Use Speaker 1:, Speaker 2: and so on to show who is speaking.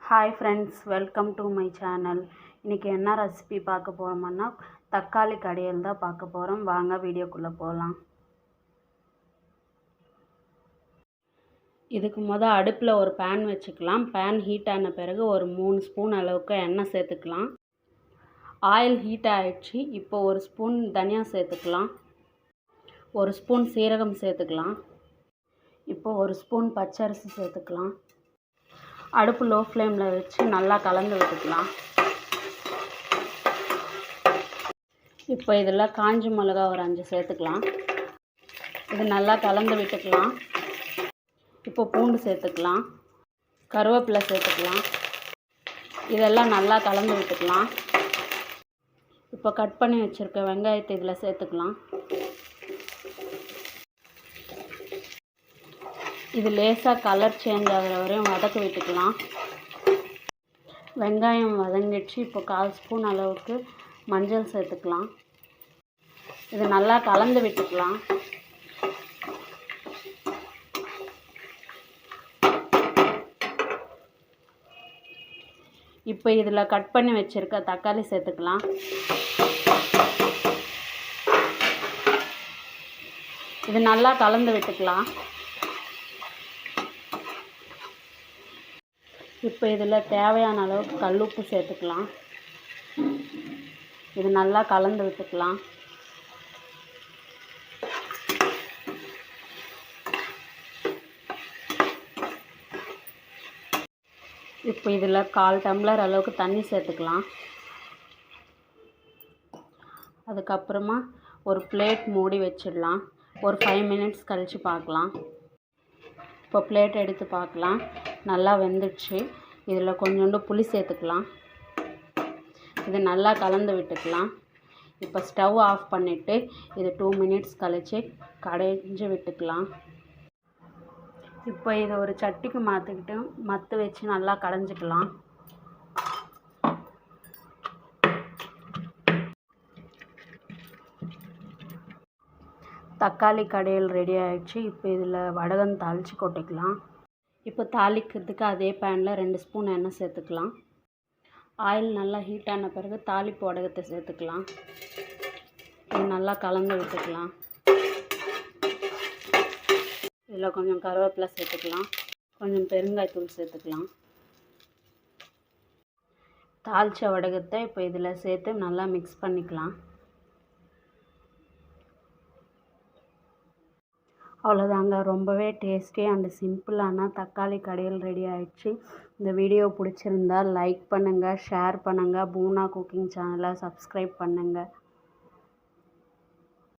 Speaker 1: Hi friends, welcome to my channel. இன்றைக்கி என்ன recipe பார்க்க போகிறோம்னா தக்காளி கடையல் தான் பார்க்க போகிறோம். வாங்க வீடியோக்குள்ளே போகலாம். இதுக்கு அடுப்பில் ஒரு பேன் வச்சுக்கலாம். பேன் ஹீட் ஆன பிறகு ஒரு 3 ஸ்பூன் அளவுக்கு எண்ணெய் சேர்த்துக்கலாம். ஆயில் ஹீட் ஆகிடுச்சு. இப்போ 1 ஸ்பூன் தனியா சேர்த்துக்கலாம். 1 ஸ்பூன் சீரகம் சேர்த்துக்கலாம். இப்போ 1 ஸ்பூன் பச்சரிசி சேர்த்துக்கலாம். அடுப்பு லோ ஃப்ளேமில் வச்சு நல்லா கலந்து விட்டுக்கலாம். இப்போ இதில் காஞ்ச மிளகா ஒரு 5 சேர்த்துக்கலாம். இது நல்லா கலந்து விட்டுக்கலாம். இப்போ பூண்டு சேர்த்துக்கலாம். கருவேப்பிலை சேர்த்துக்கலாம். இதெல்லாம் நல்லா கலந்து விட்டுக்கலாம். இப்போ கட் பண்ணி வச்சுருக்க வெங்காயத்தை இதில் சேர்த்துக்கலாம். இது லேசாக கலர் சேஞ்ச் ஆகிற வரையும் வதக்க விட்டுக்கலாம். வெங்காயம் வதங்கிடுச்சு. இப்போ 1/4 ஸ்பூன் அளவுக்கு மஞ்சள் சேர்த்துக்கலாம். இது நல்லா கலந்து விட்டுக்கலாம். இப்போ இதில் கட் பண்ணி வச்சுருக்க தக்காளி சேர்த்துக்கலாம். இது நல்லா கலந்து விட்டுக்கலாம். இப்போ இதில் தேவையான அளவுக்கு கல்லுப்பு சேர்த்துக்கலாம். இது நல்லா கலந்து விட்டுக்கலாம். இப்போ இதில் 1/4 டம்ளர் அளவுக்கு தண்ணி சேர்த்துக்கலாம். அதுக்கப்புறமா ஒரு பிளேட் மூடி வச்சிடலாம். ஒரு 5 மினிட்ஸ் கழித்து பார்க்கலாம். இப்போ பிளேட் எடுத்து பார்க்கலாம். நல்லா வெந்துடுச்சு. இதில் கொஞ்சோண்டு புளி சேர்த்துக்கலாம். இது நல்லா கலந்து விட்டுக்கலாம். இப்போ ஸ்டவ் ஆஃப் பண்ணிவிட்டு இது 2 மினிட்ஸ் கழித்து கடைஞ்சி விட்டுக்கலாம். இப்போ இதை ஒரு சட்டிக்கு மாற்றிக்கிட்டு மத்து வச்சு நல்லா கடைஞ்சிக்கலாம். தக்காளி கடையல் ரெடி ஆகிடுச்சு. இப்போ இதில் வடகம் தாளித்து கொட்டிக்கலாம். இப்போ தாளிக்கிறதுக்கு அதே பேனில் 2 ஸ்பூன் எண்ணெய் சேர்த்துக்கலாம். ஆயில் நல்லா ஹீட் ஆன பிறகு தாளிப்பு வடகத்தை சேர்த்துக்கலாம். இது நல்லா கலந்து விட்டுக்கலாம். இதில் கொஞ்சம் கருவேப்பிலை சேர்த்துக்கலாம். கொஞ்சம் பெருங்காயத்தூள் சேர்த்துக்கலாம். தாளித்த வடகத்தை இப்போ இதில் சேர்த்து நல்லா மிக்ஸ் பண்ணிக்கலாம். அவ்வளோதாங்க, ரொம்பவே டேஸ்டி அண்ட் சிம்பிளான தக்காளி கடையல் ரெடி ஆகிடுச்சு. இந்த வீடியோ பிடிச்சிருந்தா லைக் பண்ணுங்கள், ஷேர் பண்ணுங்கள். பூனா குக்கிங் சேனலை சப்ஸ்கிரைப் பண்ணுங்கள்.